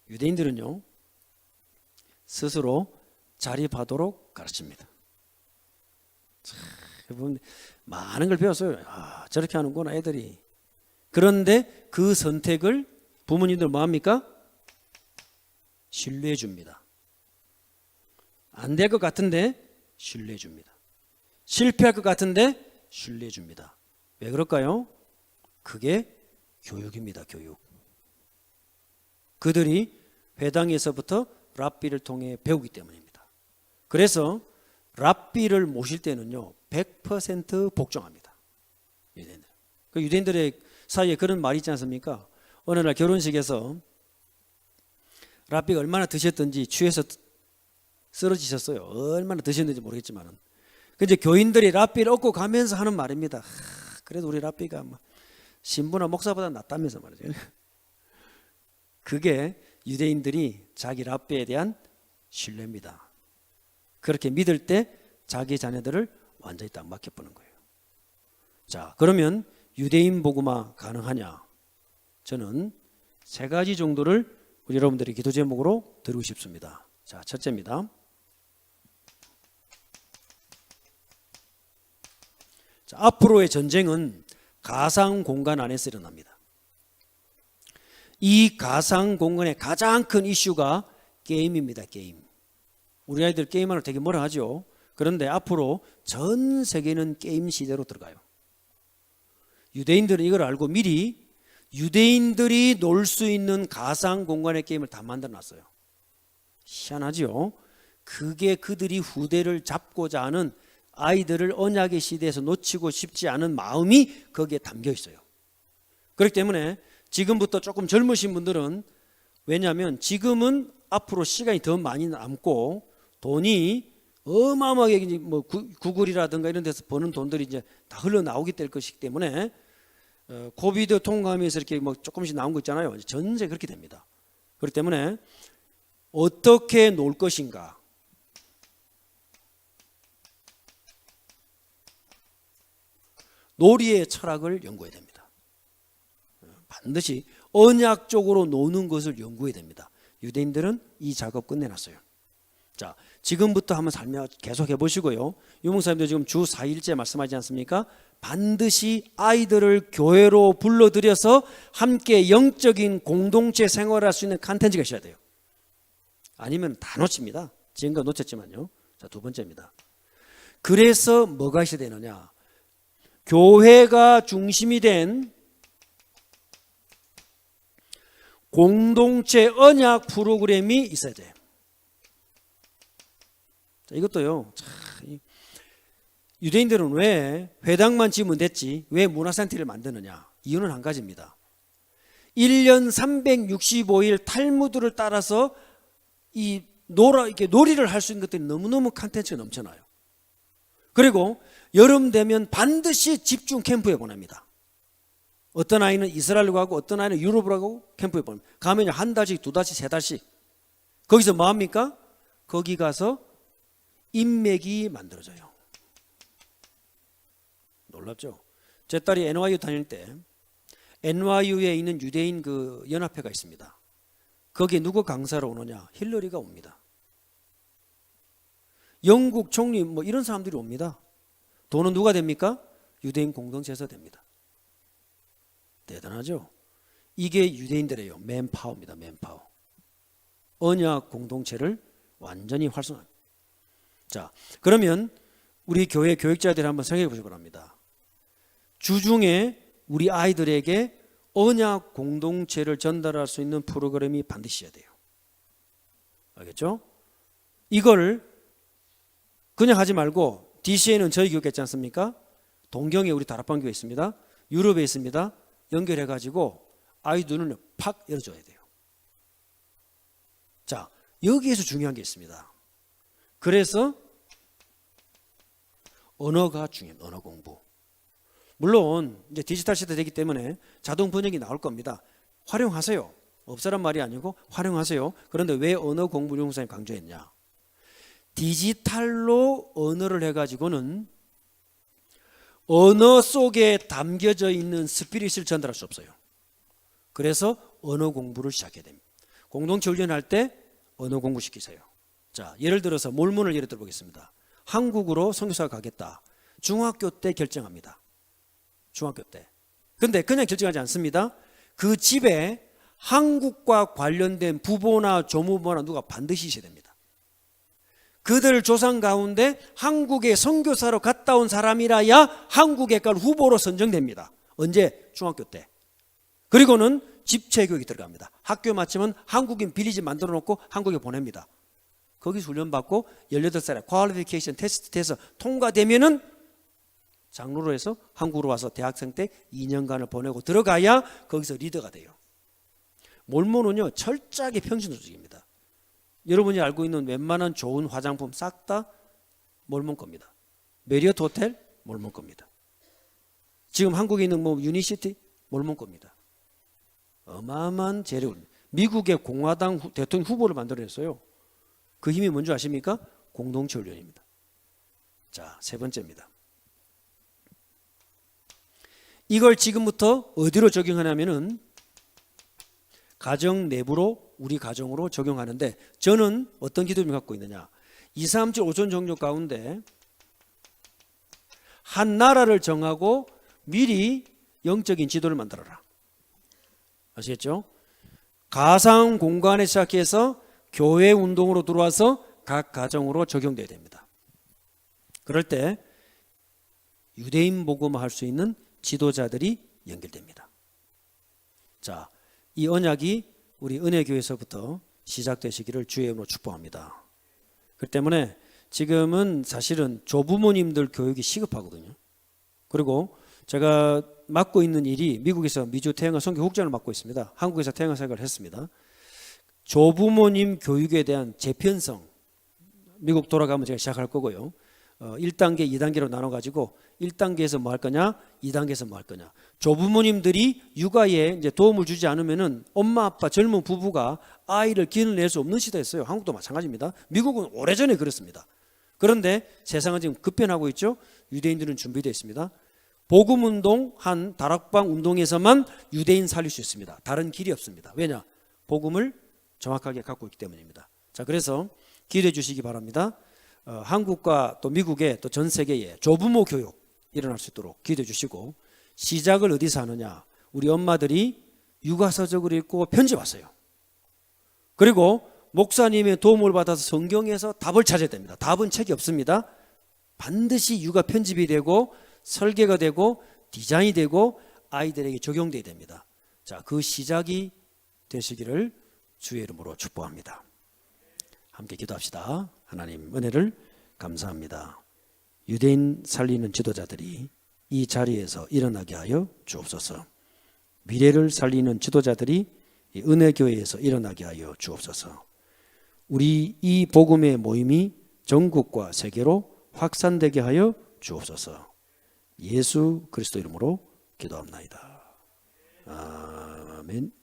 유대인들은요 스스로 자립하도록 가르칩니다. 많은 걸 배웠어요. 저렇게 하는구나 애들이. 그런데 그 선택을 부모님들 뭐합니까? 신뢰해 줍니다. 안 될 것 같은데 신뢰해 줍니다. 실패할 것 같은데 신뢰해 줍니다. 왜 그럴까요? 그게 교육입니다. 교육. 그들이 회당에서부터 랍비를 통해 배우기 때문입니다. 그래서 랍비를 모실 때는요 100% 복종합니다. 유대인들. 그 유대인들의 사이에 그런 말이 있지 않습니까? 어느 날 결혼식에서 랍비가 얼마나 드셨든지 취해서 쓰러지셨어요. 얼마나 드셨는지 모르겠지만. 근데 교인들이 랍비를 얻고 가면서 하는 말입니다. 그래도 우리 랍비가 신부나 목사보다 낫다면서 말이죠. 그게 유대인들이 자기 랍비에 대한 신뢰입니다. 그렇게 믿을 때 자기 자녀들을 완전히 딱 맡겨보는 거예요. 자, 그러면 유대인 복음화 가능하냐? 저는 세 가지 정도를 우리 여러분들이 기도 제목으로 드리고 싶습니다. 자, 첫째입니다. 자, 앞으로의 전쟁은 가상 공간 안에서 일어납니다. 이 가상 공간의 가장 큰 이슈가 게임입니다. 게임. 우리 아이들 게임하는 걸 되게 뭐라 하죠. 그런데 앞으로 전 세계는 게임 시대로 들어가요. 유대인들은 이걸 알고 미리 유대인들이 놀 수 있는 가상 공간의 게임을 다 만들어 놨어요. 희한하죠. 그게 그들이 후대를 잡고자 하는, 아이들을 언약의 시대에서 놓치고 싶지 않은 마음이 거기에 담겨 있어요. 그렇기 때문에 지금부터 조금 젊으신 분들은, 왜냐하면 지금은 앞으로 시간이 더 많이 남고 돈이 어마어마하게 구글이라든가 이런 데서 버는 돈들이 이제 다 흘러나오게 될 것이기 때문에 코비드 통과하면서 이렇게 조금씩 나온 거 있잖아요. 전세 그렇게 됩니다. 그렇기 때문에 어떻게 놀 것인가, 놀이의 철학을 연구해야 됩니다. 반드시 언약적으로 노는 것을 연구해야 됩니다. 유대인들은 이 작업 끝내놨어요. 자, 지금부터 한번 계속 해보시고요. 유목사님도 지금 주 4일째 말씀하지 않습니까? 반드시 아이들을 교회로 불러들여서 함께 영적인 공동체 생활할 수 있는 컨텐츠가 있어야 돼요. 아니면 다 놓칩니다. 지금까지 놓쳤지만요. 자, 두 번째입니다. 그래서 뭐가 있어야 되느냐? 교회가 중심이 된 공동체 언약 프로그램이 있어야 돼요. 자, 이것도요. 유대인들은 왜 회당만 지으면 됐지, 왜 문화센터를 만드느냐? 이유는 한 가지입니다. 1년 365일 탈무드를 따라서 이렇게 놀이를 할 수 있는 것들이 너무너무 컨텐츠가 넘쳐나요. 그리고 여름 되면 반드시 집중 캠프에 보냅니다. 어떤 아이는 이스라엘로 가고 어떤 아이는 유럽으로 가고 캠프에 보냅니다. 가면 한 달씩, 두 달씩, 세 달씩. 거기서 뭐 합니까? 거기 가서 인맥이 만들어져요. 놀랍죠? 제 딸이 NYU 다닐 때 NYU에 있는 유대인 그 연합회가 있습니다. 거기에 누구 강사로 오느냐? 힐러리가 옵니다. 영국 총리 이런 사람들이 옵니다. 돈은 누가 됩니까? 유대인 공동체에서 됩니다. 대단하죠? 이게 유대인들이에요. 맨파워입니다. 맨파워. 언약 공동체를 완전히 활성화합니다. 자, 그러면 우리 교회 교육자들이 한번 생각해 보시기 바랍니다. 주중에 우리 아이들에게 언약 공동체를 전달할 수 있는 프로그램이 반드시 있어야 돼요. 알겠죠? 이걸 그냥 하지 말고, DC에는 저희 교회 있지 않습니까? 동경에 우리 다락방 교회 있습니다. 유럽에 있습니다. 연결해 가지고 아이 눈을 팍 열어줘야 돼요. 자, 여기에서 중요한 게 있습니다. 그래서 언어가 중요합니다. 언어 공부. 물론 이제 디지털 시대 되기 때문에 자동 번역이 나올 겁니다. 활용하세요. 없으란 말이 아니고 활용하세요. 그런데 왜 언어 공부를 용사님 강조했냐? 디지털로 언어를 해가지고는 언어 속에 담겨져 있는 스피릿을 전달할 수 없어요. 그래서 언어 공부를 시작해야 됩니다. 공동체 훈련할 때 언어 공부 시키세요. 자, 예를 들어서 몰몬을 예를 들어보겠습니다. 한국으로 선교사가 가겠다. 중학교 때 결정합니다. 중학교 때. 근데 그냥 결정하지 않습니다. 그 집에 한국과 관련된 부모나 조무부나 누가 반드시 있어야 됩니다. 그들 조상 가운데 한국에 선교사로 갔다 온 사람이라야 한국에 갈 후보로 선정됩니다. 언제? 중학교 때. 그리고는 집체교육이 들어갑니다. 학교 마치면 한국인 비리집 만들어 놓고 한국에 보냅니다. 거기서 훈련받고 18살에 퀄리피케이션 테스트에서 통과되면은 장로로 해서 한국으로 와서 대학생 때 2년간을 보내고 들어가야 거기서 리더가 돼요. 몰몬은요 철저하게 평신도적입니다. 여러분이 알고 있는 웬만한 좋은 화장품 싹 다 몰몬 겁니다. 메리어트 호텔 몰몬 겁니다. 지금 한국에 있는 뭐 유니시티 몰몬 겁니다. 어마어마한 재력을, 미국의 공화당 대통령 후보를 만들어냈어요. 그 힘이 뭔지 아십니까? 공동체 훈련입니다. 자, 세 번째입니다. 이걸 지금부터 어디로 적용하냐면은 가정 내부로, 우리 가정으로 적용하는데, 저는 어떤 기도를 갖고 있느냐, 2, 3, 7, 5천 종족 가운데 한 나라를 정하고 미리 영적인 지도를 만들어라. 아시겠죠? 가상 공간에 시작해서 교회 운동으로 들어와서 각 가정으로 적용돼야 됩니다. 그럴 때 유대인 복음화 할 수 있는 지도자들이 연결됩니다. 자, 이 언약이 우리 은혜교회에서부터 시작되시기를 주의 이름으로 축복합니다. 그렇기 때문에 지금은 사실은 조부모님들 교육이 시급하거든요. 그리고 제가 맡고 있는 일이 미국에서 미주 태영아 선교 국장을 맡고 있습니다. 한국에서 태영아 사역을 했습니다. 조부모님 교육에 대한 재편성, 미국 돌아가면 제가 시작할 거고요. 1단계, 2단계로 나눠가지고 1단계에서 뭐 할 거냐, 2단계에서 뭐 할 거냐. 조부모님들이 육아에 이제 도움을 주지 않으면은 엄마, 아빠, 젊은 부부가 아이를 기르낼 수 없는 시대였어요. 한국도 마찬가지입니다. 미국은 오래전에 그렇습니다. 그런데 세상은 지금 급변하고 있죠. 유대인들은 준비되어 있습니다. 복음운동 한 다락방 운동에서만 유대인 살릴 수 있습니다. 다른 길이 없습니다. 왜냐? 복음을 정확하게 갖고 있기 때문입니다. 자, 그래서 기대해 주시기 바랍니다. 한국과 또 미국의 또 전 세계에 조부모 교육 일어날 수 있도록 기대해 주시고, 시작을 어디서 하느냐? 우리 엄마들이 육아서적을 읽고 편집하세요. 그리고 목사님의 도움을 받아서 성경에서 답을 찾아야 됩니다. 답은 책이 없습니다. 반드시 육아 편집이 되고 설계가 되고 디자인이 되고 아이들에게 적용돼야 됩니다. 자, 그 시작이 되시기를 주의 이름으로 축복합니다. 함께 기도합시다. 하나님 은혜를 감사합니다. 유대인 살리는 지도자들이 이 자리에서 일어나게 하여 주옵소서. 미래를 살리는 지도자들이 이 은혜교회에서 일어나게 하여 주옵소서. 우리 이 복음의 모임이 전국과 세계로 확산되게 하여 주옵소서. 예수 그리스도 이름으로 기도합나이다. 아멘.